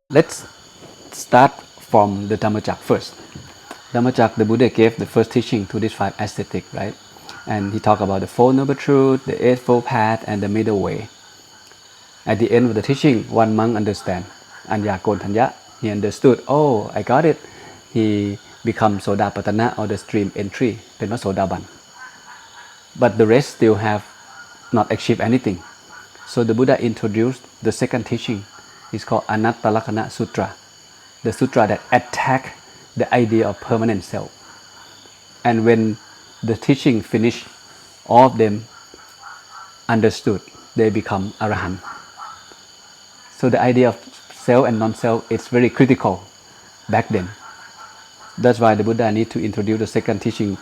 Let's start from the Dhammachak first. Dhammachak, the Buddha gave the first teaching to this five ascetic, right? And he talked about the Four Noble Truths, the Eightfold Path, and the Middle Way. At the end of the teaching, one monk understand. Anya Kontanya, he understood, oh, I got it. He becomes Sodapatana or the stream entry,เป็นพระโสดาบัน But the rest still have not achieved anything. So the Buddha introduced the second teaching. It's called Anatta Lakkhana Sutra. The sutra that attack the idea of permanent self. And when the teaching finished, all of them understood, they become arahant. So the idea of self and non-self is very critical back then. That's why the Buddha need to introduce the second teaching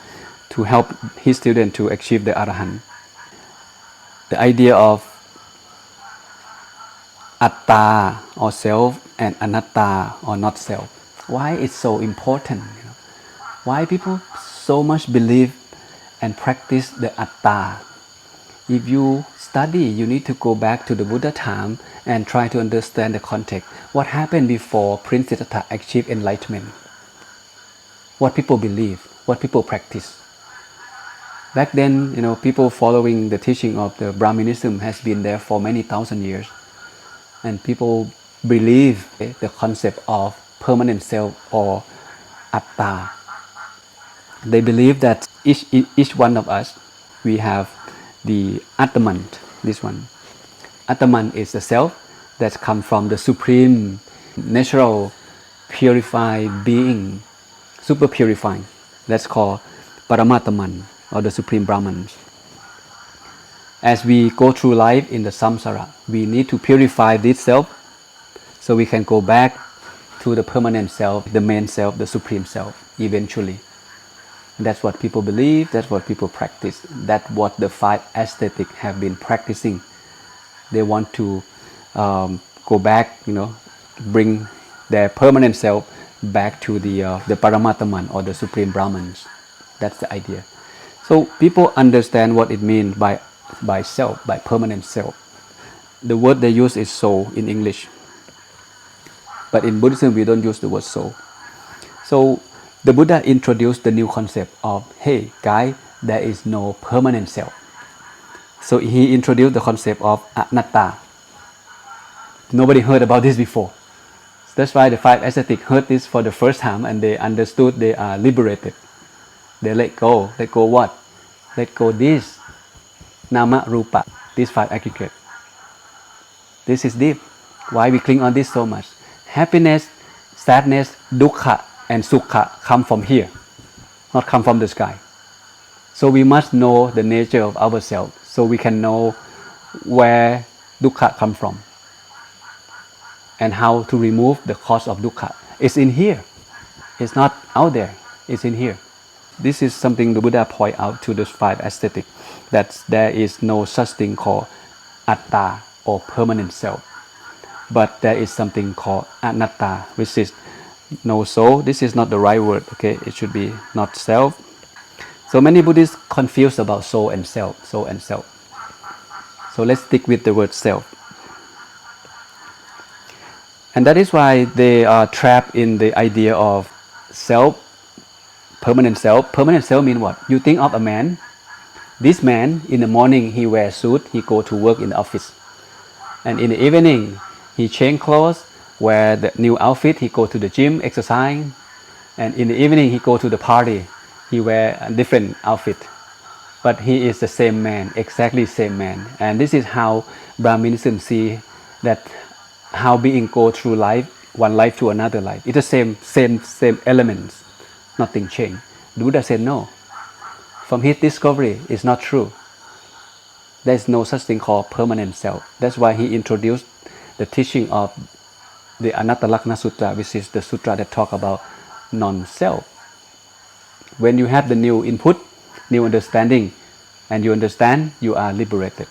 to help his student to achieve the arahant. The idea of atta or self and anatta or not self. Why it's so important? Why people so much believe and practice the atta? If you study, you need to go back to the Buddha time and try to understand the context. What happened before Prince Siddhartha achieved enlightenment? What people believe, what people practice. Back then, people following the teaching of the Brahmanism has been there for many thousand years. And people believe the concept of permanent self or atta. They believe that each one of us, we have the Atman, this one. Atman is the self that comes from the supreme, natural, purified being, super purifying. That's called Paramatman or the Supreme Brahman. As we go through life in the samsara, we need to purify this self so we can go back to the permanent self, the main self, the supreme self, eventually. That's what people believe, that's what people practice. That's what the five ascetics have been practicing. They want to go back, bring their permanent self back to the Paramatman or the Supreme Brahmans. That's the idea. So people understand what it means by self, by permanent self. The word they use is soul in English. But in Buddhism, we don't use the word soul. So the Buddha introduced the new concept of, hey, guy, there is no permanent self. So he introduced the concept of anatta. Nobody heard about this before. That's why the five ascetics heard this for the first time and they understood they are liberated. They let go. Let go what? Let go this. Nama, Rupa, these five aggregates. This is deep. Why we cling on this so much? Happiness, sadness, dukkha, and sukha come from here, not come from the sky. So we must know the nature of ourselves so we can know where dukkha comes from and how to remove the cause of dukkha. It's in here. It's not out there. It's in here. This is something the Buddha point out to the five ascetics, that there is no such thing called atta or permanent self. But there is something called anatta, which is no soul. This is not the right word, okay? It should be not self. So many Buddhists confused about soul and self, soul and self. So let's stick with the word self. And that is why they are trapped in the idea of self, permanent self. Permanent self means what? You think of a man. This man, in the morning, he wears a suit, he go to work in the office. And in the evening, he change clothes, wear the new outfit, he go to the gym, exercise. And in the evening, he go to the party, he wear a different outfit. But he is the same man, exactly same man. And this is how Brahmanism see that how being go through life, one life to another life. It's the same elements, nothing changed. The Buddha said no. From his discovery, it's not true. There is no such thing called permanent self. That's why he introduced the teaching of the Anatta Lakkhana Sutra, which is the sutra that talk about non-self. When you have the new input, new understanding, and you understand, you are liberated.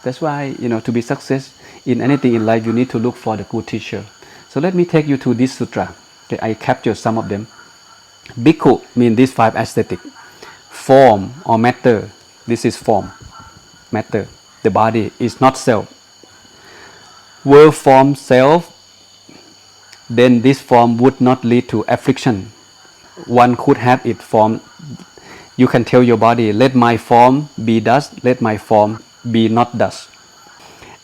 That's why, to be success in anything in life, you need to look for the good teacher. So let me take you to this sutra. Okay, I captured some of them. Bhikkhu means these five ascetics. Form or matter, this is form, matter. the body is not self. Were form self, then this form would not lead to affliction. One could have it form. You can tell your body, let my form be thus, let my form be not thus.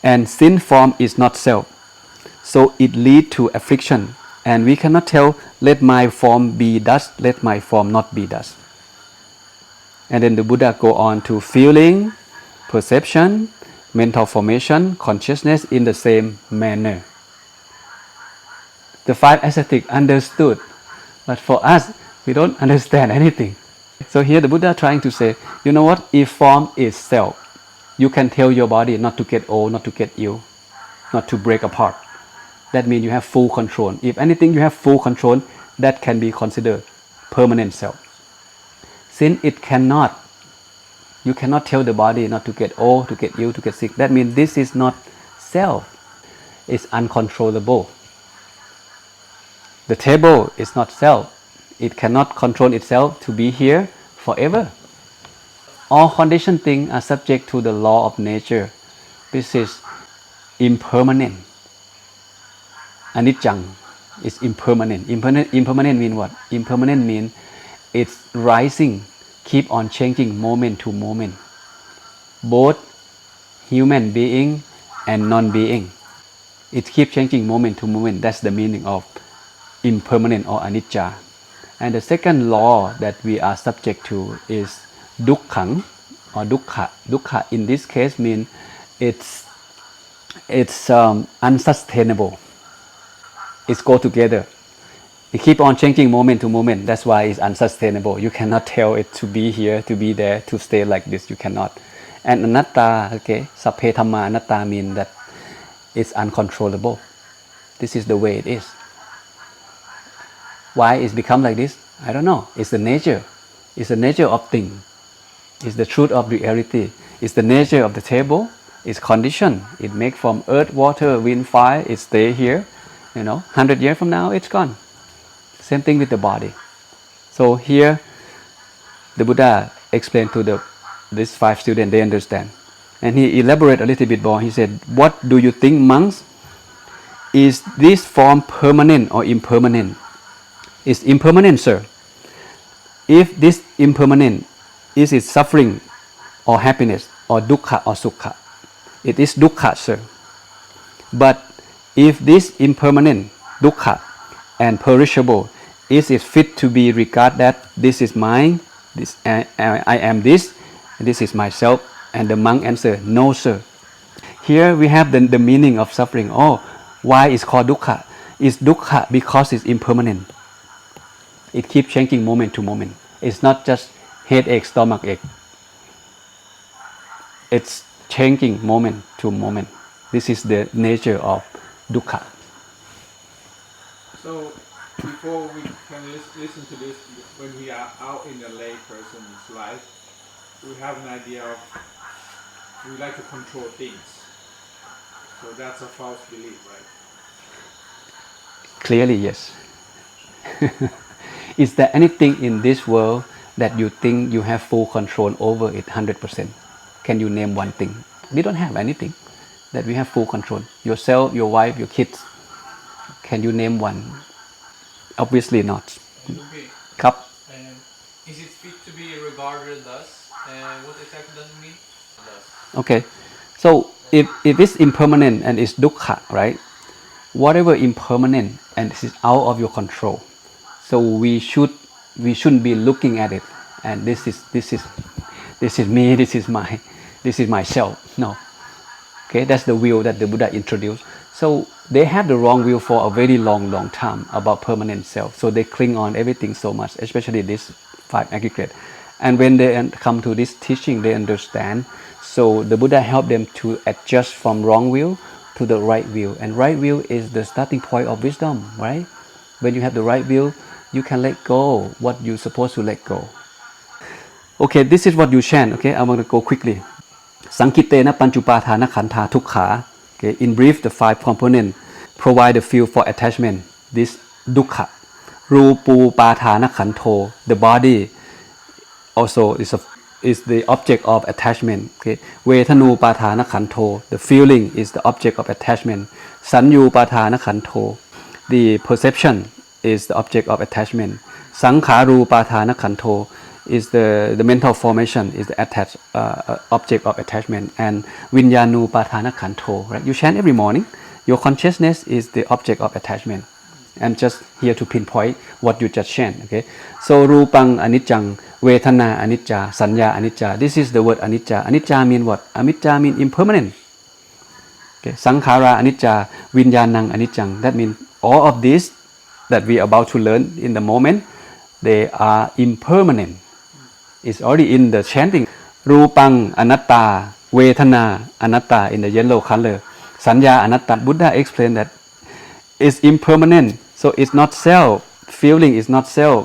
And sin form is not self, so it lead to affliction. And we cannot tell, let my form be thus, let my form not be thus. And then the Buddha go on to feeling, perception, mental formation, consciousness in the same manner. The five ascetics understood, but for us, we don't understand anything. So here the Buddha trying to say, you know what, if form is self, you can tell your body not to get old, not to get ill, not to break apart. That means you have full control. If anything you have full control, that can be considered permanent self. Since it cannot, you cannot tell the body not to get old, to get ill, to get sick. That means this is not self. It's uncontrollable. The table is not self. It cannot control itself to be here forever. All conditioned things are subject to the law of nature. This is impermanent. Anicca is impermanent. Impermanent means what? Impermanent means it's rising, keep on changing moment to moment. Both human being and non-being. It keeps changing moment to moment. That's the meaning of impermanent or anicca. And the second law that we are subject to is dukkha or dukkha. Dukkha in this case means it's unsustainable. It's go together. It keep on changing moment to moment. That's why it's unsustainable. You cannot tell it to be here, to be there, to stay like this. You cannot. And anatta, okay, sapphe dhamma anatta means that it's uncontrollable. This is the way it is. Why it's become like this? I don't know. It's the nature. It's the nature of things. It's the truth of reality. It's the nature of the table. It's conditioned. It make from earth, water, wind, fire. It stay here. 100 years from now, it's gone. Same thing with the body. So here, the Buddha explained to these 5 students, they understand. And he elaborated a little bit more. He said, what do you think, monks? Is this form permanent or impermanent? It's impermanent, sir. If this impermanent, is it suffering or happiness or dukkha or sukha? It is dukkha, sir. But if this impermanent, dukkha, and perishable, is it fit to be regarded that this is mine, this I am this is myself? And the monk answered, no, sir. Here we have the meaning of suffering. Oh, why is called dukkha? It's dukkha because it's impermanent. It keeps changing moment to moment. It's not just headache, stomach ache. It's changing moment to moment. This is the nature of dukkha. So, before we can listen to this, when we are out in a lay person's life, we have an idea of we like to control things. So that's a false belief, right? Clearly, yes. Is there anything in this world that you think you have full control over it 100%? Can you name one thing? We don't have anything that we have full control. Yourself, your wife, your kids. Can you name one? Obviously not. Okay. Cup. Is it fit to be regarded thus? What exactly does it mean? Thus. Okay. So if it's impermanent and it's dukkha, right? Whatever impermanent and this is out of your control. So we shouldn't be looking at it and this is me, this is myself. No. Okay, that's the view that the Buddha introduced. So they had the wrong view for a very long time about permanent self. So they cling on everything so much, especially this 5 aggregate. And when they come to this teaching, they understand. So the Buddha helped them to adjust from wrong view to the right view. And right view is the starting point of wisdom, right? When you have the right view, you can let go what you're supposed to let go. Okay, this is what you chant. Okay, I want to go quickly. Sankitena panchupatana khanta dukkha. Okay, in brief, the 5 components provide the field for attachment. This dukkha. Rupu patana khanto. The body also is is the object of attachment. Okay, เวทนูปาทานขันโธ the feeling is the object of attachment. สัญญูปาทานขันโธ the perception is the object of attachment. สังขารูปาทานขันโธ is the mental formation is the attached object of attachment. And วิญญาณูปาทานขันโธ, right? You chant every morning. Your consciousness is the object of attachment. I'm just here to pinpoint what you just chant. Okay, so รูปังอนิจจัง เวทนาอนิจจา สัญญาอนิจจา This is the word อนิจจา อนิจจา mean what? อนิจจา mean impermanent. Okay, สังขาราอนิจจา วิญญาณังอนิจจัง That means all of this that we are about to learn in the moment, they are impermanent. It's already in the chanting. รูปังอนัตตา เวทนาอนัตตา in the yellow color. สัญญาอนัตตา Buddha explained that it's impermanent, so it's not self. Feeling is not self.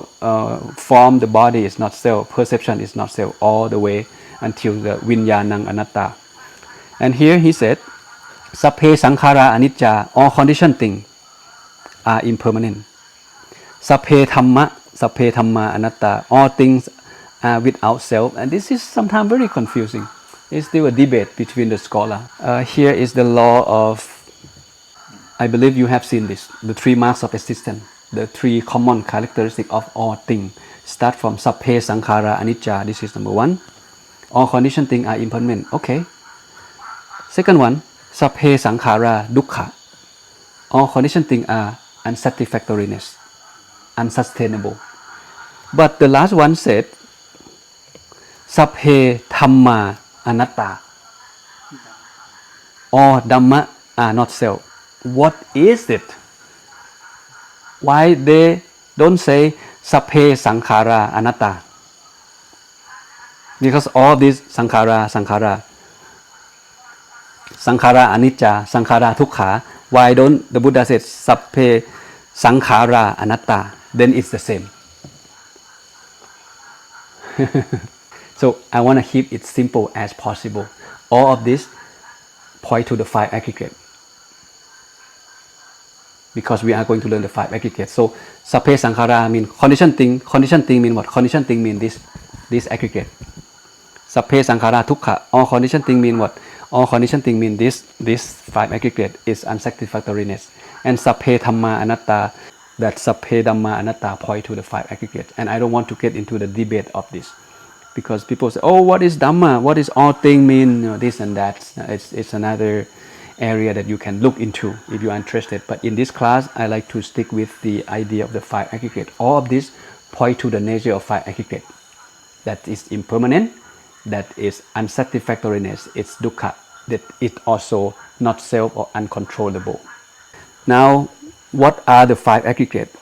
Form, the body is not self. Perception is not self. All the way until the vinyanang anatta. And here he said, Sapphe sankhara anicca. All conditioned things are impermanent. Sapphe dhamma anatta. All things are without self. And this is sometimes very confusing. It's still a debate between the scholar. Here is the law of, I believe you have seen this, the three marks of existence, the three common characteristics of all things. Start from sapphe sankhara anicca, this is number one. All conditioned things are impermanent. Okay. Second one, sapphe sankhara dukkha. All conditioned things are unsatisfactoriness, unsustainable. But the last one said, sapphe dhamma anatta. All Dhamma are not self. What is it? Why they don't say sapphe sankhara anatta? Because all these sankhara anicca, sankhara dukkha. Why don't the Buddha say sapphe sankhara anatta? Then it's the same. So I want to keep it simple as possible. All of this point to the five aggregates. Because we are going to learn the five aggregates. So sapphe sankhara mean conditioned thing. Conditioned thing mean what? Conditioned thing mean this aggregate. Sapphe sankhara dukkha. All conditioned thing mean what? All conditioned thing mean this five aggregate is unsatisfactoriness. And sapphe dhamma anatta, that sapphe dhamma anatta point to the five aggregates. And I don't want to get into the debate of this. Because people say, oh, what is Dhamma? What is all thing mean? You know, this and that. It's another area that you can look into if you are interested. But in this class, I like to stick with the idea of the five aggregates. All of this point to the nature of five aggregates. That is impermanent, that is unsatisfactoriness, it's dukkha, that it also not self or uncontrollable. Now, what are the five aggregates?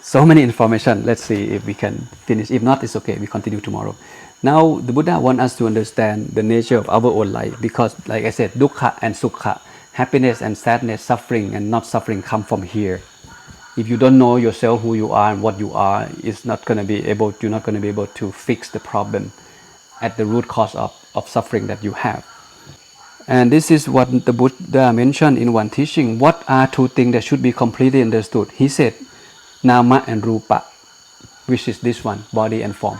So many information. Let's see if we can finish. If not, it's okay. We continue tomorrow. Now, the Buddha wants us to understand the nature of our own life because, like I said, dukkha and sukha, happiness and sadness, suffering and not suffering come from here. If you don't know yourself, who you are and what you are, you're not going to be able to fix the problem at the root cause of suffering that you have. And this is what the Buddha mentioned in one teaching. What are two things that should be completely understood? He said, Nama and Rupa, which is this one, body and form.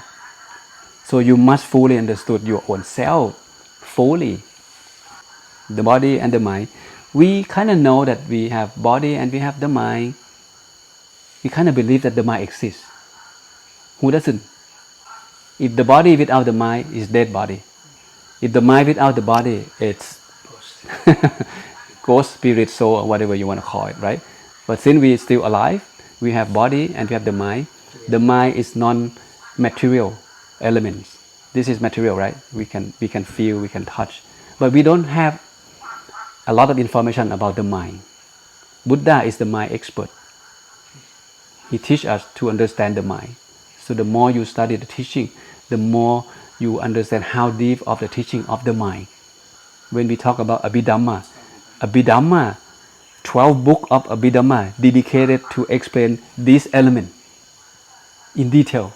So you must fully understood your own self, fully. The body and the mind. We kind of know that we have body and we have the mind. We kind of believe that the mind exists. Who doesn't? If the body without the mind is dead body. If the mind without the body, it's ghost, spirit, soul, or whatever you want to call it, right? But since we are still alive, we have body and we have the mind. The mind is non-material elements. This is material, right? We can feel, we can touch. But we don't have a lot of information about the mind. Buddha is the mind expert. He teaches us to understand the mind. So the more you study the teaching, the more you understand how deep of the teaching of the mind. When we talk about Abhidhamma, 12 books of Abhidhamma dedicated to explain this element in detail.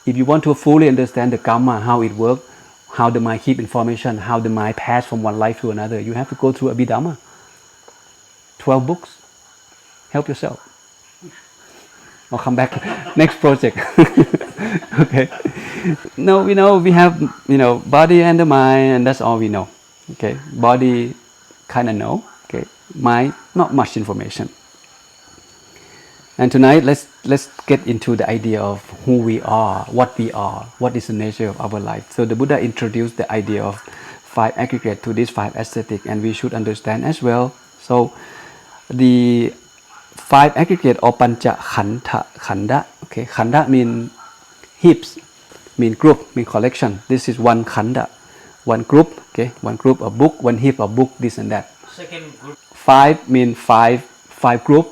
If you want to fully understand the karma, how it works, how the mind keep information, how the mind pass from one life to another, you have to go through Abhidhamma. 12 books. Help yourself. I'll come back next project. Okay. No, we know we have, body and the mind, and that's all we know. Okay, body kind of know. Okay, mind not much information. And tonight, let's get into the idea of who we are, what is the nature of our life. So the Buddha introduced the idea of five aggregates to these five aesthetics, and we should understand as well. So the five aggregate or pancha khanda. Okay, khanda mean heaps, mean group, mean collection. This is one khanda, one group. Okay, one group of book, one heap of book, this and that. Second group. Five mean five group.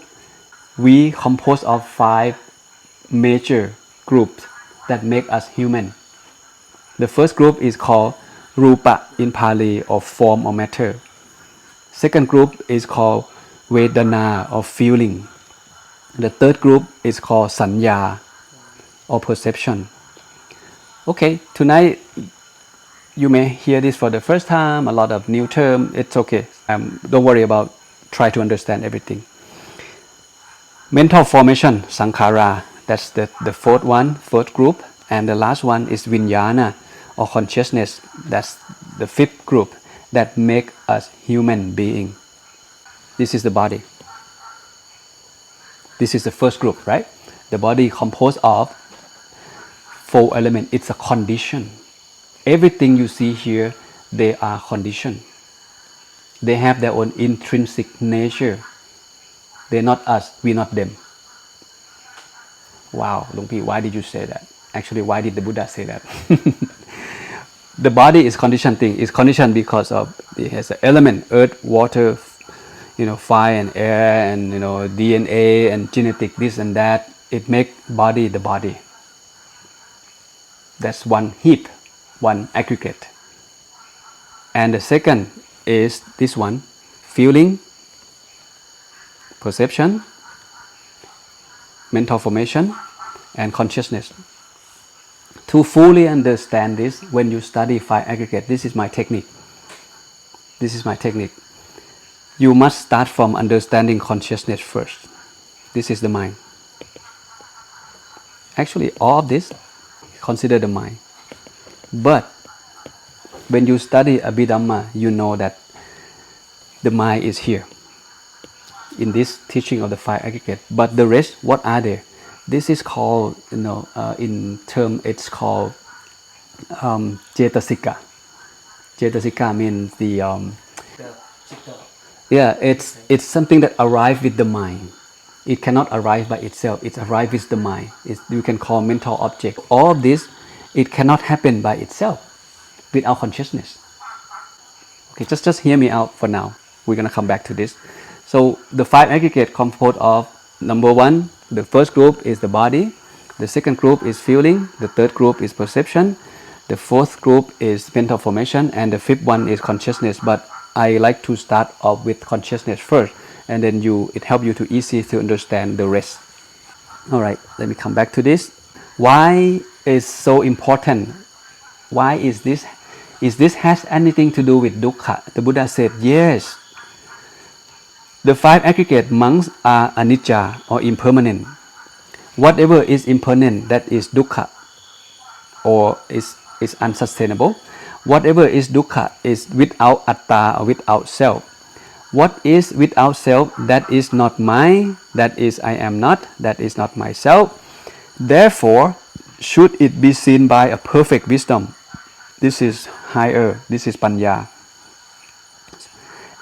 We compose of five major groups that make us human. The first group is called rupa in Pali, or form or matter. Second group is called vedana, or feeling. The third group is called sanya, or perception. Okay, tonight you may hear this for the first time, a lot of new term. It's okay. Don't worry about. Try to understand everything. Mental formation, sankhara, that's the fourth one, fourth group. And the last one is vijnana, or consciousness. That's the fifth group that make us human being. This is the body. This is the first group, right? The body composed of four elements. It's a condition. Everything you see here, they are conditioned. They have their own intrinsic nature. They're not us, we're not them. Wow, Luang Pi, why did you say that? Actually, why did the Buddha say that? The body is conditioned thing. It's conditioned because of it has an element, earth, water, fire and air, and DNA and genetic, this and that. It makes body the body. That's one heap, one aggregate. And the second is this one, feeling, perception, mental formation, and consciousness. To fully understand this, when you study five aggregates, this is my technique. You must start from understanding consciousness first. This is the mind. Actually, all of this, consider the mind. But when you study Abhidhamma, you know that the mind is here in this teaching of the five aggregates. But the rest, what are they? This is called, in term, it's called cetasika. Cetasika means it's something that arrives with the mind. It cannot arrive by itself. It arrives with the mind. You can call mental object. All of this, it cannot happen by itself without consciousness. Okay, just hear me out for now. We're gonna come back to this. So the five aggregates composed of, number one, the first group is the body. The second group is feeling. The third group is perception. The fourth group is mental formation, and the fifth one is consciousness. But I like to start off with consciousness first, and then it helps you to easy to understand the rest. All right, let me come back to this. Why is so important? Why is this? Is this has anything to do with dukkha? The Buddha said yes. The five aggregate monks are anicca, or impermanent. Whatever is impermanent, that is dukkha, or is unsustainable. Whatever is dukkha is without atta, or without self. What is without self, that is not mine, that is I am not, that is not myself. Therefore, should it be seen by a perfect wisdom, this is higher, this is panya,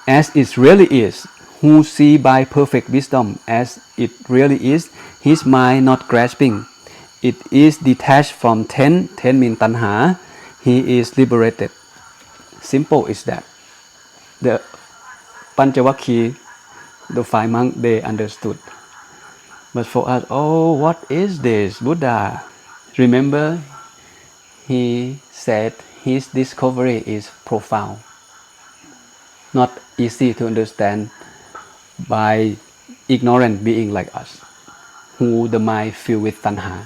as it really is, who see by perfect wisdom as it really is, his mind not grasping, it is detached from ten means tanha, he is liberated. Simple is that. The Panchavakhi, the five monks, they understood. But for us, oh, what is this, Buddha? Remember, he said his discovery is profound, not easy to understand by ignorant being like us, who the mind filled with tanha.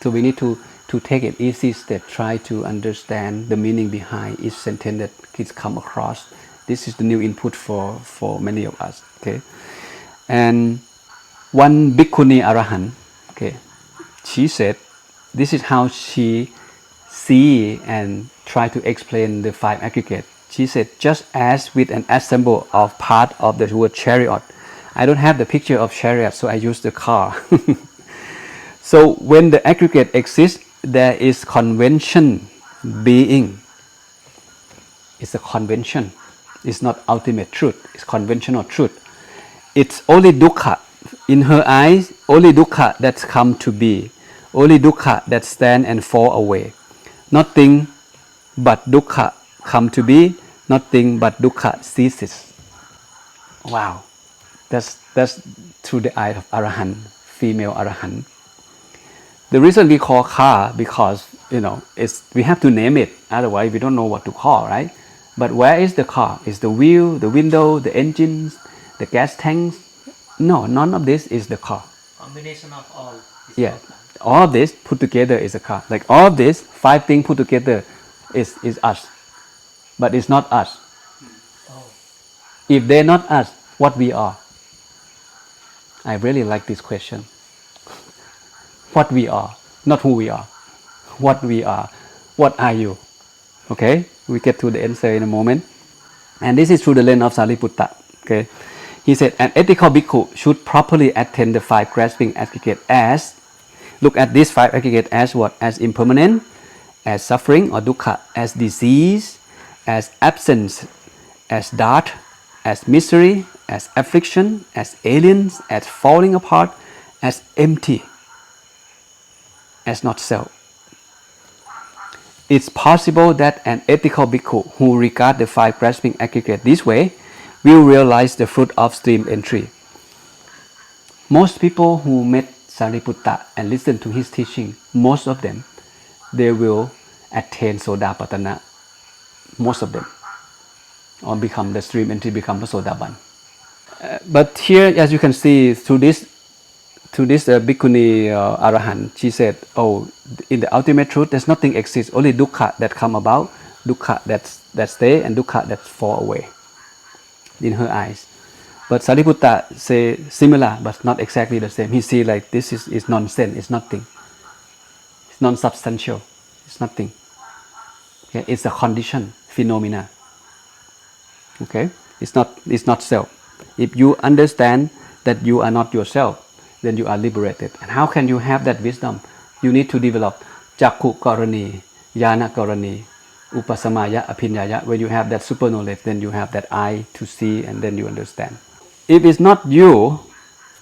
So we need to take an easy step, try to understand the meaning behind each sentence that kids come across. This is the new input for many of us. Okay, and one bhikkhuni arahant, okay, she said This is how she see and try to explain the five aggregates. She said, just as with an assemble of part of the word chariot. I don't have the picture of chariot, so I use the car. So when the aggregate exists, there is convention being. It's a convention. It's not ultimate truth. It's conventional truth. It's only dukkha. In her eyes, only dukkha that's come to be. Only dukkha that stand and fall away. Nothing but dukkha come to be. Nothing but dukkha ceases. Wow. That's through the eye of Arahant, female Arahant. The reason we call car because we have to name it. Otherwise, we don't know what to call, right? But where is the car? Is the wheel, the window, the engines, the gas tanks? No, none of this is the car. Combination of all. Yeah, all of this put together is a car. Like all of this, 5 things put together is us, but it's not us. If they're not us, what we are? I really like this question. What we are, not who we are. What we are. What are you? Okay, we get to the answer in a moment. And this is through the lens of Sariputta. Okay, he said, an ethical bhikkhu should properly attend the 5 grasping aggregates as, look at these 5 aggregates as what? As impermanent, as suffering or dukkha, as disease, as absence, as death, as misery, as affliction, as aliens, as falling apart, as empty, as not self. It's possible that an ethical bhikkhu who regard the 5 grasping aggregates this way will realize the fruit of stream entry. Most people who met Sariputta and listen to his teaching, most of them, they will attain Sodapatana. Most of them. Or become the stream entry, become a Sodaban. But here, as you can see, through this Bhikkhuni Arahant, she said, in the ultimate truth, there's nothing exists, only dukkha that come about, dukkha that stay, and dukkha that fall away in her eyes. But Sariputta say similar, but not exactly the same. He see like this is nonsense, it's nothing. It's non-substantial, it's nothing. Okay? It's a condition, phenomena. Okay? It's not self. If you understand that you are not yourself, then you are liberated. And how can you have that wisdom? You need to develop Chakku Karani, Yana Karani, Upasamaya, Apinyaya. When you have that super knowledge, then you have that eye to see, and then you understand. If it's not you,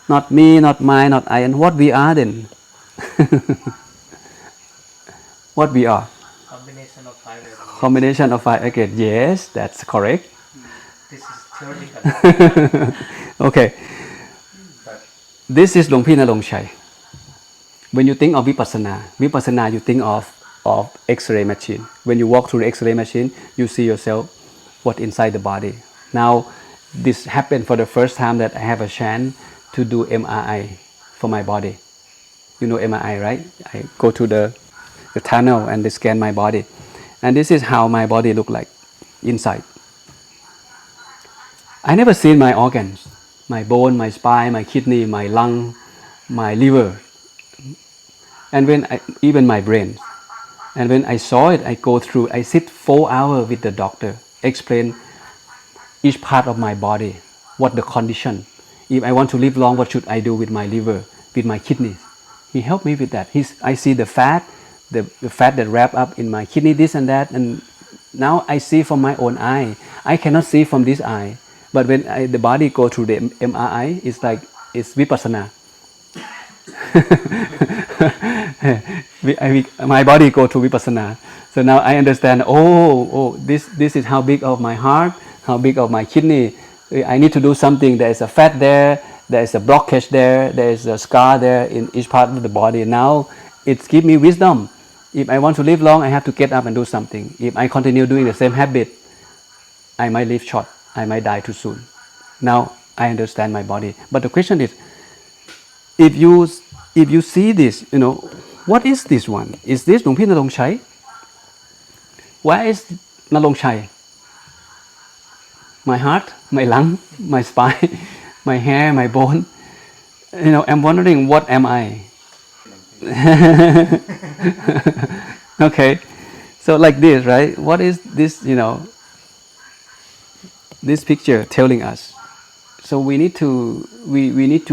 not me, not mine, not I, and what we are then? What we are? Combination of 5 aggregates. Combination of 5 aggregates. Yes, that's correct. This is theoretical. Okay. This is Longpi Narongchai. When you think of vipassana, you think of X-ray machine. When you walk through the X-ray machine, you see yourself what inside the body. Now, this happened for the first time that I have a chance to do MRI for my body. You know MRI, right? I go to the tunnel and they scan my body. And this is how my body look like inside. I never seen my organs, my bone, my spine, my kidney, my lung, my liver, and even my brain. And when I saw it, I sit 4 hours with the doctor, explain each part of my body, what the condition. If I want to live long, what should I do with my liver, with my kidneys? He helped me with that. I see the fat that wrap up in my kidney, this and that, and now I see from my own eye. I cannot see from this eye. But when the body go through the MRI, it's vipassana. My body go to vipassana. So now I understand, this is how big of my heart, how big of my kidney. I need to do something. There is a fat there is a blockage there is a scar there in each part of the body. Now it gives me wisdom. If I want to live long, I have to get up and do something. If I continue doing the same habit, I might live short. I might die too soon. Now I understand my body. But the question is, if you see this, what is this one? Is this Longpi Narongchai? Where is Narongchai? My heart, my lung, my spine, my hair, my bone. I'm wondering, what am I? Okay, so like this, right? What is this, this picture telling us? So we need to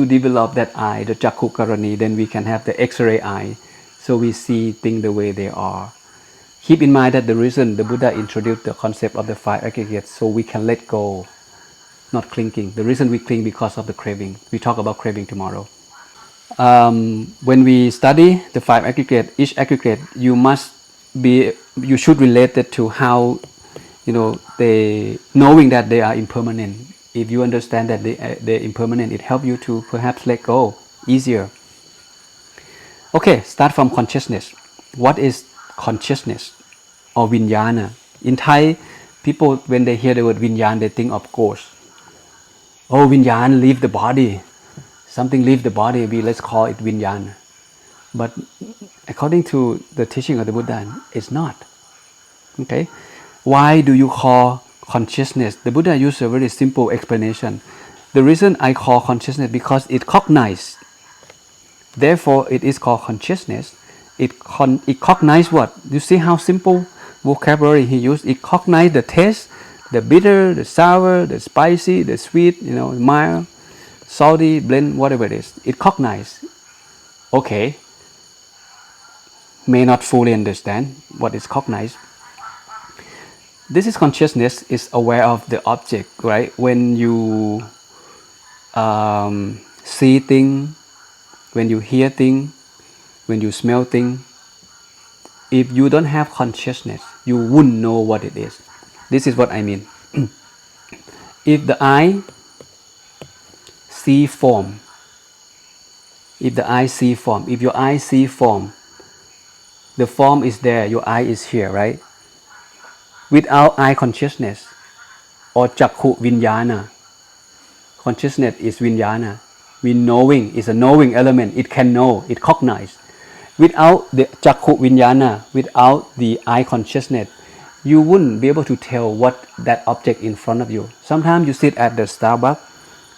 develop that eye, the Jakku Karani, then we can have the X-ray eye, so we see things the way they are. Keep in mind that the reason the Buddha introduced the concept of the five aggregates, so we can let go, not clinging. The reason we cling because of the craving. We talk about craving tomorrow. When we study the five aggregate, each aggregate, you should relate it to how, they knowing that they are impermanent. If you understand that they're impermanent, it helps you to perhaps let go easier. Okay, start from consciousness. What is consciousness or vinyana? In Thai, people, when they hear the word vinyana, they think of ghost. Oh, vinyana leave the body. Something leave the body, let's call it vinyana. But according to the teaching of the Buddha, it's not. Okay? Why do you call consciousness? The Buddha used a very simple explanation. The reason I call consciousness because it cognizes. Therefore, it is called consciousness. It cognizes what? You see how simple vocabulary he used? It cognizes the taste, the bitter, the sour, the spicy, the sweet, mild, salty, blend, whatever it is. It cognizes. Okay. May not fully understand what is cognized. This is consciousness, is aware of the object, right? When you see thing, when you hear thing, when you smell thing, if you don't have consciousness, you wouldn't know what it is. This is what I mean. If the eye see form, if your eye see form, the form is there, your eye is here, right? Without eye consciousness or Jakku Vinyana, consciousness is Vinyana. We knowing is a knowing element. It can know, it cognize. Without the Jakku Vinyana, without the eye consciousness, you wouldn't be able to tell what that object in front of you. Sometimes you sit at the Starbucks,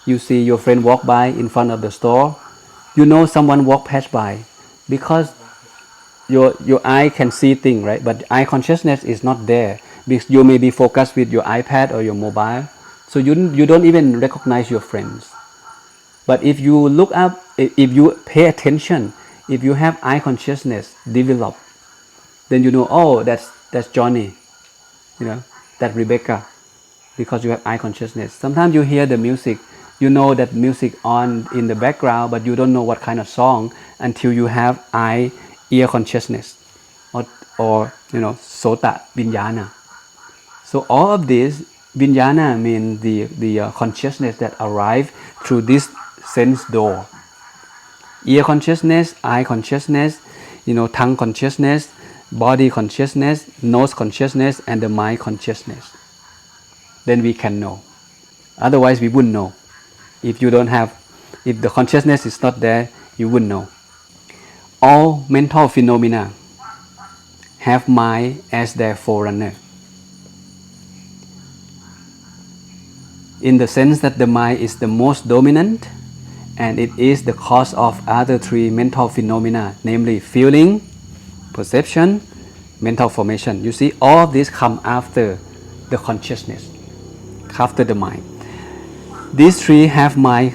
you see your friend walk by in front of the store, you know someone walk past by because your eye can see things, right? But eye consciousness is not there because you may be focused with your iPad or your mobile, so you don't even recognize your friends. But if you look up, if you pay attention, if you have eye consciousness develop, then you know, oh, that's Johnny, that Rebecca, because you have eye consciousness. Sometimes you hear the music, you know that music on in the background, but you don't know what kind of song until you have ear consciousness, or sota vinyana. So all of this vinyana means the consciousness that arrive through this sense door. Ear consciousness, eye consciousness, tongue consciousness, body consciousness, nose consciousness, and the mind consciousness. Then we can know. Otherwise, we wouldn't know. If the consciousness is not there, you wouldn't know. All mental phenomena have mind as their forerunner. In the sense that the mind is the most dominant, and it is the cause of other three mental phenomena, namely feeling, perception, mental formation. You see, all of these come after the consciousness, after the mind. These three have mind,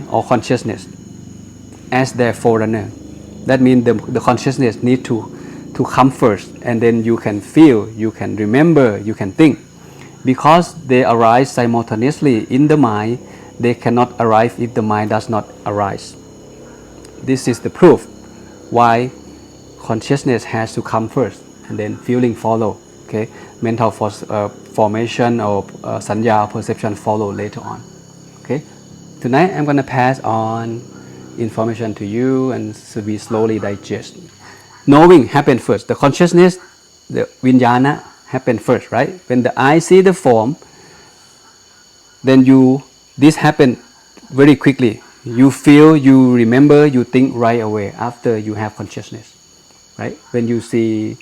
or consciousness as their forerunner. That means the consciousness need to come first, and then you can feel, you can remember, you can think. Because they arise simultaneously in the mind, they cannot arise if the mind does not arise. This is the proof why consciousness has to come first, and then feeling follow. Okay, mental formation or sanya perception follow later on. Okay, tonight I'm going to pass on information to you, and so we slowly digest. Knowing happen first. The consciousness, the vinyana happen first, right? When the eye see the form, then this happen very quickly. You feel, you remember, you think right away after you have consciousness, right? When you see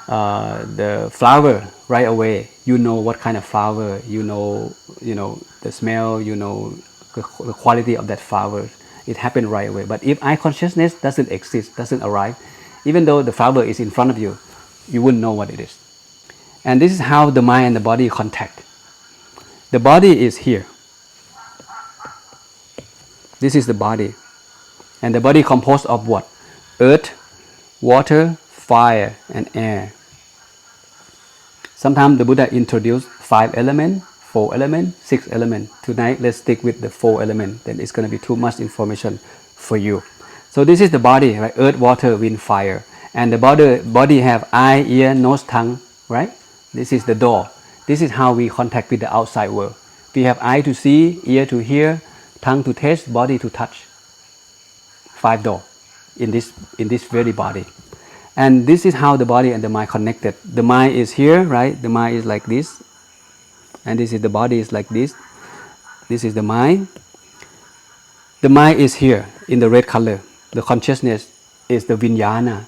the flower right away, you know what kind of flower, you know the smell, you know the quality of that flower. it happens right away. But if eye consciousness doesn't exist, doesn't arrive, even though the flower is in front of you, you wouldn't know what it is. And this is how the mind and the body contact. The body is here. This is the body. And the body composed of what? Earth, water, fire, and air. Sometimes the Buddha introduced 5 elements, 4 elements, 6 elements. Tonight, let's stick with the 4 elements. Then it's going to be too much information for you. So this is the body, right? Earth, water, wind, fire. And the body have eye, ear, nose, tongue, right? This is the door. This is how we contact with the outside world. We have eye to see, ear to hear, tongue to taste, body to touch. 5 doors in this very body. And this is how the body and the mind connected. The mind is here, right? The mind is like this. And this is the body is like this. This is the mind. The mind is here in the red color. The consciousness is the vijnana,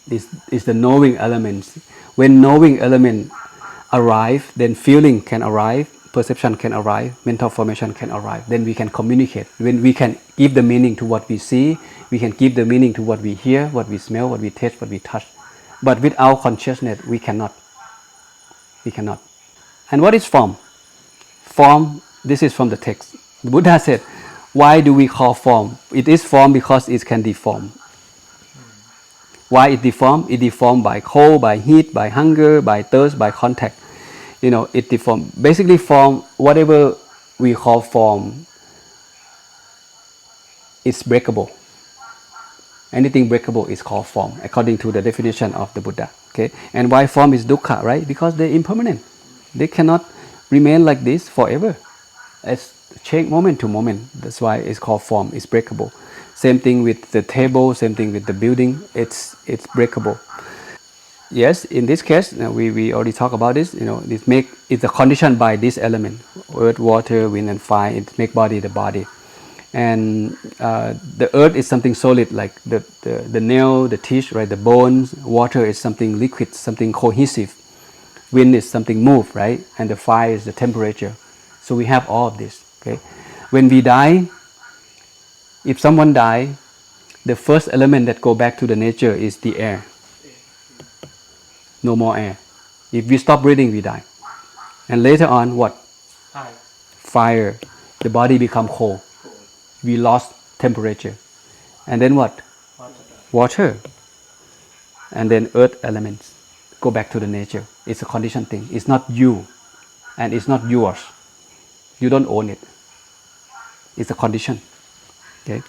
is the knowing elements. When knowing element arrive, then feeling can arrive, perception can arrive, mental formation can arrive. Then we can communicate. When we can give the meaning to what we see, we can give the meaning to what we hear, what we smell, what we taste, what we touch. But without consciousness, we cannot. We cannot. And what is form? Form, this is from the text. The Buddha said, why do we call form? It is form because it can deform. Why it deform? It deform by cold, by heat, by hunger, by thirst, by contact. It deform. Basically form, whatever we call form, is breakable. Anything breakable is called form, according to the definition of the Buddha. Okay? And why form is dukkha, right? Because they're impermanent. They cannot remain like this forever. It's change moment to moment. That's why it's called form. It's breakable. Same thing with the table. Same thing with the building. It's breakable. Yes, in this case, we already talked about this. It's a condition by this element: earth, water, wind, and fire. It make body the body. And the earth is something solid, like the nail, the teeth, right? The bones. Water is something liquid, something cohesive. Wind is something move, right? And the fire is the temperature. So we have all of this. Okay. When we die, if someone die, the first element that go back to the nature is the air. No more air. If we stop breathing, we die. And later on, what? Fire. The body become cold. We lost temperature. And then what? Water. And then earth elements. Go back to the nature. It's a conditioned thing. It's not you. And it's not yours. You don't own it. It's a condition. Okay?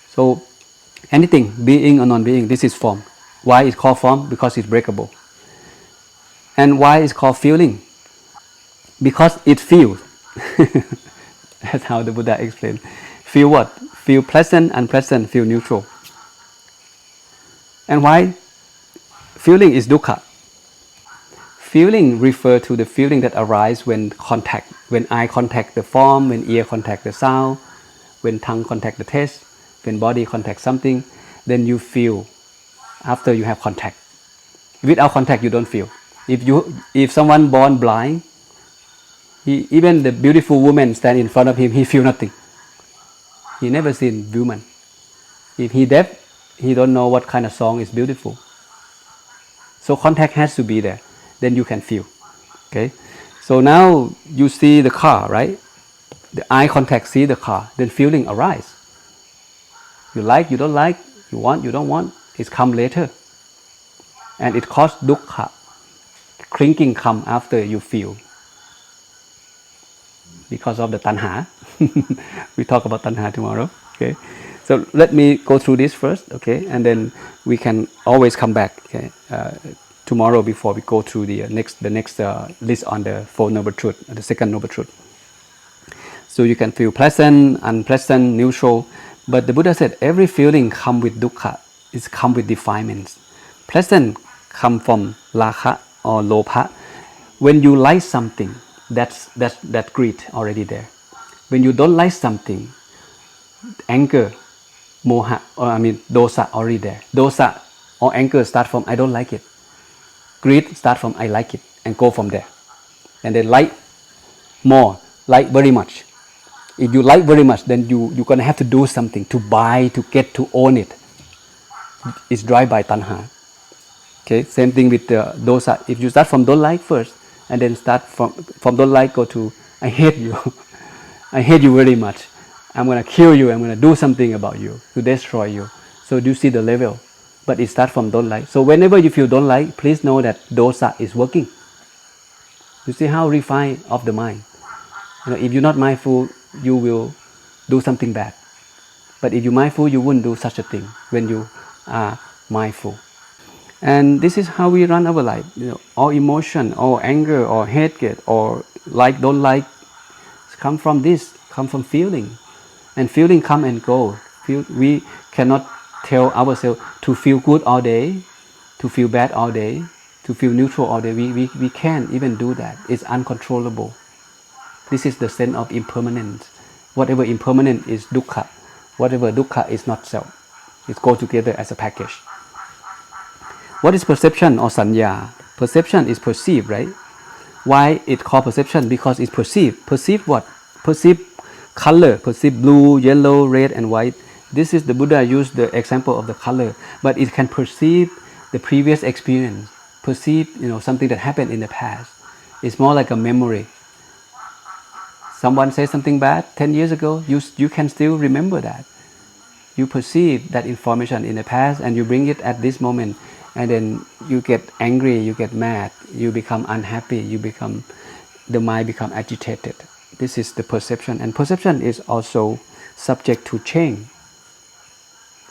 So, anything, being or non-being, this is form. Why it's called form? Because it's breakable. And why it's called feeling? Because it feels. That's how the Buddha explained. Feel what? Feel pleasant, unpleasant, feel neutral. And why? Feeling is dukkha. Feeling refers to the feeling that arises when contact. When eye contact the form, when ear contact the sound, when tongue contact the taste, when body contact something, then you feel after you have contact. Without contact, you don't feel. If someone born blind, even the beautiful woman stand in front of him, he feel nothing. He never seen woman. If he deaf, he don't know what kind of song is beautiful. So contact has to be there. Then you can feel. Okay. So now you see the car, right? The eye contact see the car. Then feeling arise. You like, you don't like. You want, you don't want. It come later. And it causes dukkha. Clinking come after you feel. Because of the tanha. We talk about tanha tomorrow. Okay. So let me go through this first. Okay. And then we can always come back. Okay. Tomorrow before we go through the next list on the Four Noble Truth, the second Noble Truth. So you can feel pleasant, unpleasant, neutral. But the Buddha said every feeling come with dukkha. It's come with defilements. Pleasant come from lakha or lopha. When you like something, that's greed already there. When you don't like something, anger, moha, dosa already there. Dosa or anger start from I don't like it. Greed start from I like it and go from there. And then like more, like very much. If you like very much, then you're gonna have to do something to buy, to get, to own it. It's driven by tanha. Okay, same thing with the dosa. If you start from don't like first, and then start from don't like go to I hate you, I hate you very much. I'm gonna kill you. I'm gonna do something about you to destroy you. So do you see the level? But it starts from don't like. So whenever you feel don't like, please know that dosa is working. You see how refined of the mind. If you're not mindful, you will do something bad. But if you're mindful, you wouldn't do such a thing when you are mindful. And this is how we run our life. All emotion, all anger, or hatred, or like, don't like, come from this, come from feeling. And feeling come and go. We cannot tell ourselves to feel good all day, to feel bad all day, to feel neutral all day. We can't even do that. It's uncontrollable. This is the sense of impermanence. Whatever impermanent is dukkha. Whatever dukkha is not self. It goes together as a package. What is perception or sanya? Perception is perceived, right? Why it called perception? Because it's perceived. Perceive what? Perceive color. Perceive blue, yellow, red, and white. This is the Buddha used the example of the color, but it can perceive the previous experience. Perceive, something that happened in the past. It's more like a memory. Someone says something bad 10 years ago, you can still remember that. You perceive that information in the past and you bring it at this moment, and then you get angry, you get mad, you become unhappy, the mind become agitated. This is the perception, and perception is also subject to change.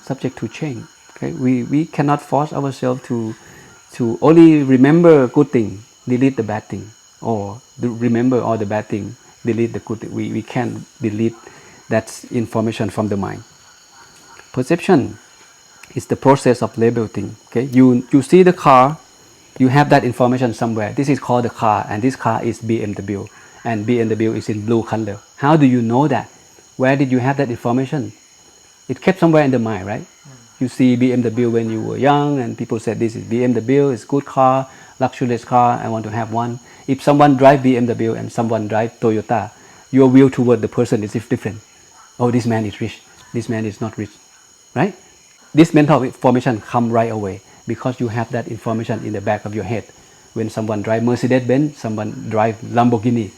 Subject to change. Okay, we cannot force ourselves to only remember good thing, delete the bad thing, or remember all the bad thing, delete the good thing. We can't delete that information from the mind. Perception is the process of labeling. Okay, you see the car, you have that information somewhere. This is called the car, and this car is BMW, and BMW is in blue color. How do you know that? Where did you have that information? It kept somewhere in the mind, right? You see BMW when you were young, and people said this is BMW, it's good car, luxurious car, I want to have one. If someone drive BMW and someone drive Toyota, your view toward the person is different. Oh, this man is rich, this man is not rich, right? This mental information come right away because you have that information in the back of your head. When someone drive Mercedes-Benz, someone drive Lamborghini,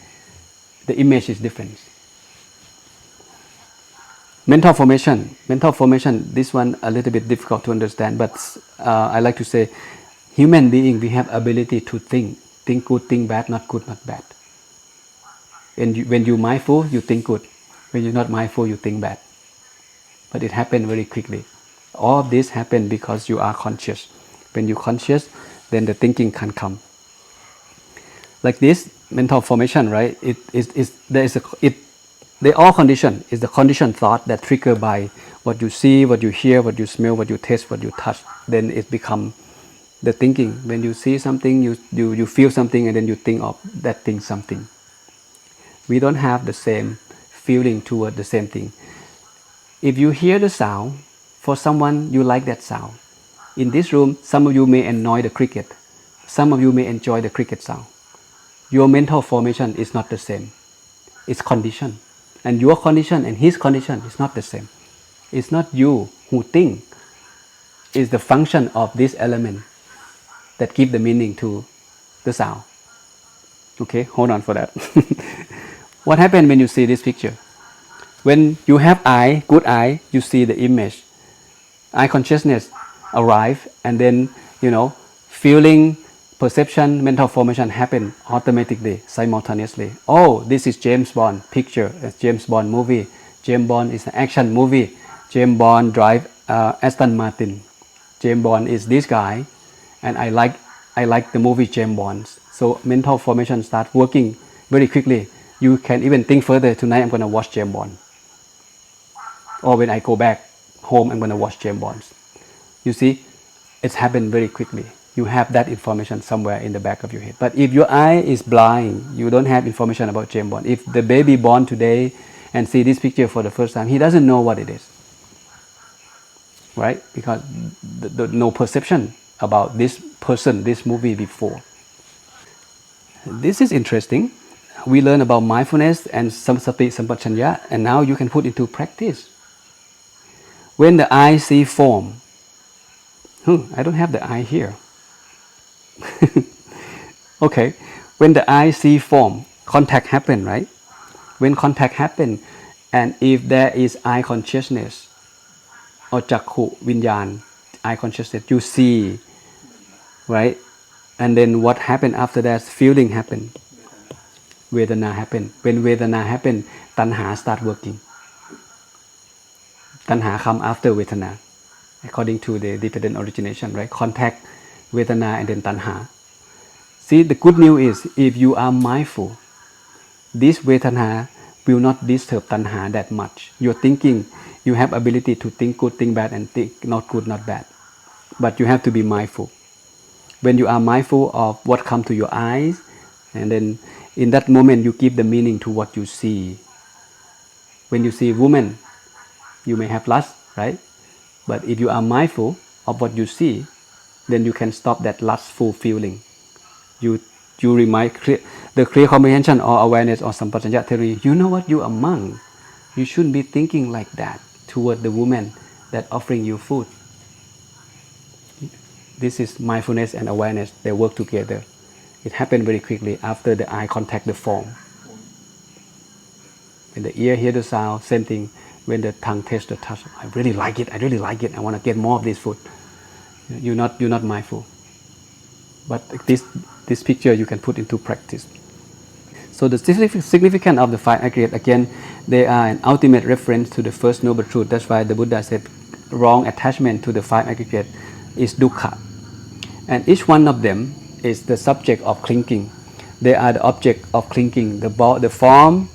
the image is different. Mental formation, this one a little bit difficult to understand, but I like to say, human being, we have ability to think good, think bad, not good, not bad. And when you're mindful, you think good. When you're not mindful, you think bad. But it happens very quickly. All of this happens because you are conscious. When you're conscious, then the thinking can come. Like this, mental formation, right? They all condition. It's the conditioned thought that triggered by what you see, what you hear, what you smell, what you taste, what you touch. Then it becomes the thinking. When you see something, you feel something, and then you think of that thing something. We don't have the same feeling toward the same thing. If you hear the sound, for someone you like that sound. In this room, some of you may annoy the cricket. Some of you may enjoy the cricket sound. Your mental formation is not the same. It's condition. And your condition and his condition is not the same. It's not you who think. It's the function of this element that give the meaning to the sound. Okay, hold on for that. What happens when you see this picture? When you have eye, good eye, you see the image. Eye consciousness arrive, and then feeling, perception, mental formation happen automatically, simultaneously. Oh, this is James Bond picture, a James Bond movie. James Bond is an action movie. James Bond drive Aston Martin. James Bond is this guy, and I like the movie James Bond. So mental formation start working very quickly. You can even think further. Tonight I'm gonna watch James Bond. Or when I go back home, I'm gonna watch James Bond. You see, it's happened very quickly. You have that information somewhere in the back of your head. But if your eye is blind, you don't have information about James Bond. If the baby born today and see this picture for the first time, he doesn't know what it is, right? Because no perception about this person, this movie before. This is interesting. we learn about mindfulness and samsati sampachanya, and now you can put into practice. When the eye see form, I don't have the eye here. Okay, when the eye see form, contact happen, right? When contact happen, and if there is eye consciousness or chakku vinyan, eye consciousness, you see, right? And then what happened after that? Feeling happen. Vedana happen. When Vedana happen, Tanha start working. Tanha come after Vedana, according to the dependent origination, right? Contact, Vedana, and then Tanha. See, the good news is, if you are mindful, this Vedana will not disturb Tanha that much. You're thinking, you have ability to think good, think bad, and think not good, not bad. But you have to be mindful. When you are mindful of what comes to your eyes, and then in that moment you give the meaning to what you see. When you see woman, you may have lust, right? But if you are mindful of what you see, then you can stop that lustful feeling. You remind the clear comprehension or awareness or sampajanya theory. You know what? You are a monk. You shouldn't be thinking like that toward the woman that offering you food. This is mindfulness and awareness. They work together. It happened very quickly after the eye contact the form. When the ear hear the sound, same thing. When the tongue tastes the touch, I really like it. I want to get more of this food. You're not mindful. But this picture you can put into practice. So the significance of the five aggregates, again, they are an ultimate reference to the first noble truth. That's why the Buddha said wrong attachment to the five aggregates is dukkha. And each one of them is the subject of clinging. They are the object of clinging. The form,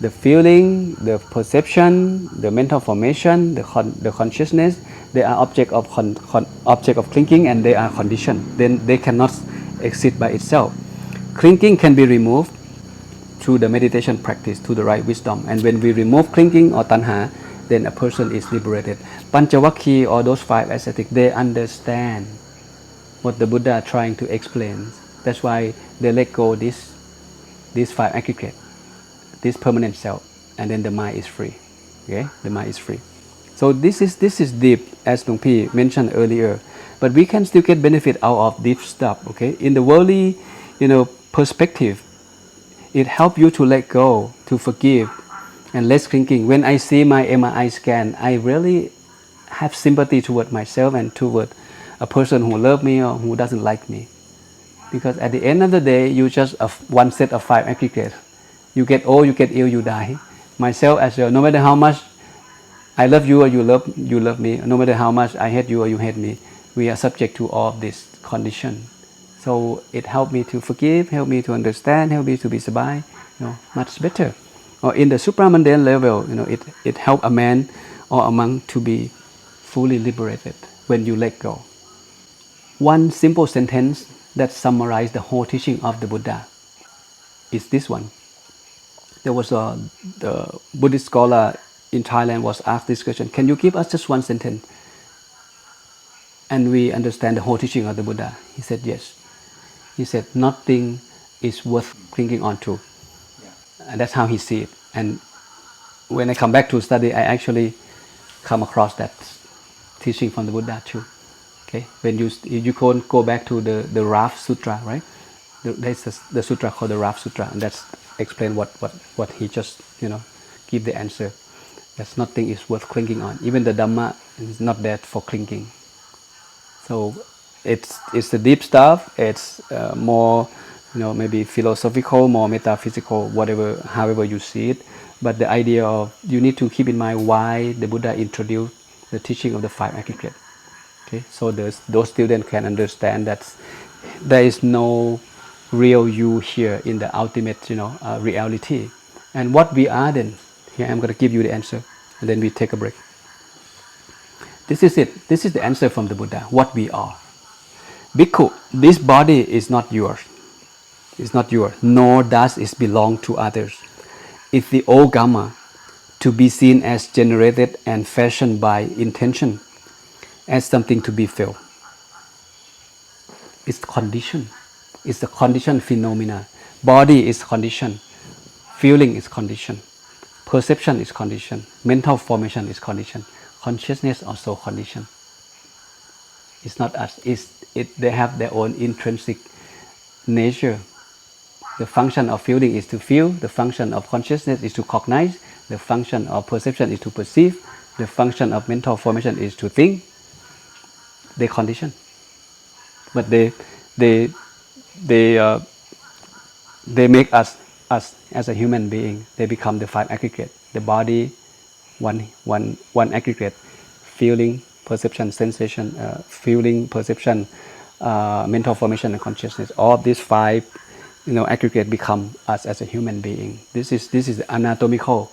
the feeling, the perception, the mental formation, the consciousness, they are object of clinging, and they are conditioned. Then they cannot exist by itself. Clinging can be removed through the meditation practice, to the right wisdom. And when we remove clinging or tanha, then a person is liberated. Panchavakhi, or those five ascetics, they understand what the Buddha is trying to explain. That's why they let go these five aggregates, this permanent self, and then the mind is free. Okay, the mind is free. So this is deep, as Luang Pi mentioned earlier, but we can still get benefit out of deep stuff. Okay, in the worldly, perspective, it helps you to let go, to forgive, and less clinging. When I see my MRI scan, I really have sympathy toward myself and toward a person who loves me or who doesn't like me. Because at the end of the day, you just one set of five aggregates. You get old, you get ill, you die. Myself as well, no matter how much I love you or you love me, no matter how much I hate you or you hate me, we are subject to all of this condition. So it helped me to forgive, helped me to understand, helped me to be sabai, much better. Or in the supramundane level, it helped a man or a monk to be fully liberated when you let go. One simple sentence that summarizes the whole teaching of the Buddha is this one. There was the Buddhist scholar in Thailand was asked this question: can you give us just one sentence and we understand the whole teaching of the Buddha? He said yes. He said nothing is worth clinging on to. And that's how he see it. And when I come back to study, I actually come across that teaching from the Buddha too. Okay, when you go back to the Raft Sutra, right? There's the sutra called the Raft Sutra, and that's explain what he just give the answer. That nothing is worth clinging on. Even the Dhamma is not there for clinging. So it's the deep stuff. It's more maybe philosophical, more metaphysical, however you see it. But the idea of you need to keep in mind why the Buddha introduced the teaching of the five aggregates. Okay, so those students can understand that there is no real you here in the ultimate reality. And what we are then, here I'm going to give you the answer, and then we take a break. This is it. This is the answer from the Buddha, what we are. Bhikkhu, this body is not yours. It's not yours, nor does it belong to others. It's the old Dhamma, to be seen as generated and fashioned by intention, as something to be felt. It's condition. It's the conditioned phenomena. Body is conditioned. feeling is condition, perception is condition, mental formation is condition, consciousness also condition. It's not us. They have their own intrinsic nature. The function of feeling is to feel. The function of consciousness is to cognize. The function of perception is to perceive. The function of mental formation is to think. They condition, but they make us as a human being. They become the five aggregate. The body, one aggregate, feeling, perception, sensation, feeling, perception, mental formation, and consciousness. All of these five, aggregate become us as a human being. This is the anatomical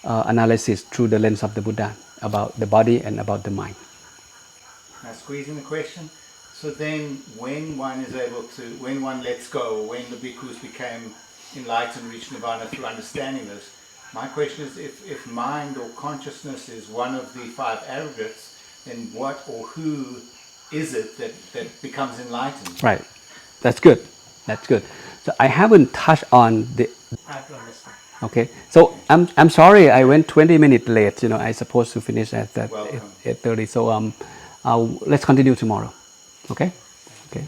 analysis through the lens of the Buddha about the body and about the mind. Now, squeezing the question. So then, when one lets go, when the bhikkhus became enlightened, reached nirvana through understanding this, my question is, if mind or consciousness is one of the five aggregates, then what or who is it that becomes enlightened? Right. That's good. So I haven't touched on the. I have to understand. Okay. So I'm sorry I went 20 minutes late. I supposed to finish at 8:30. So let's continue tomorrow. Okay. Okay.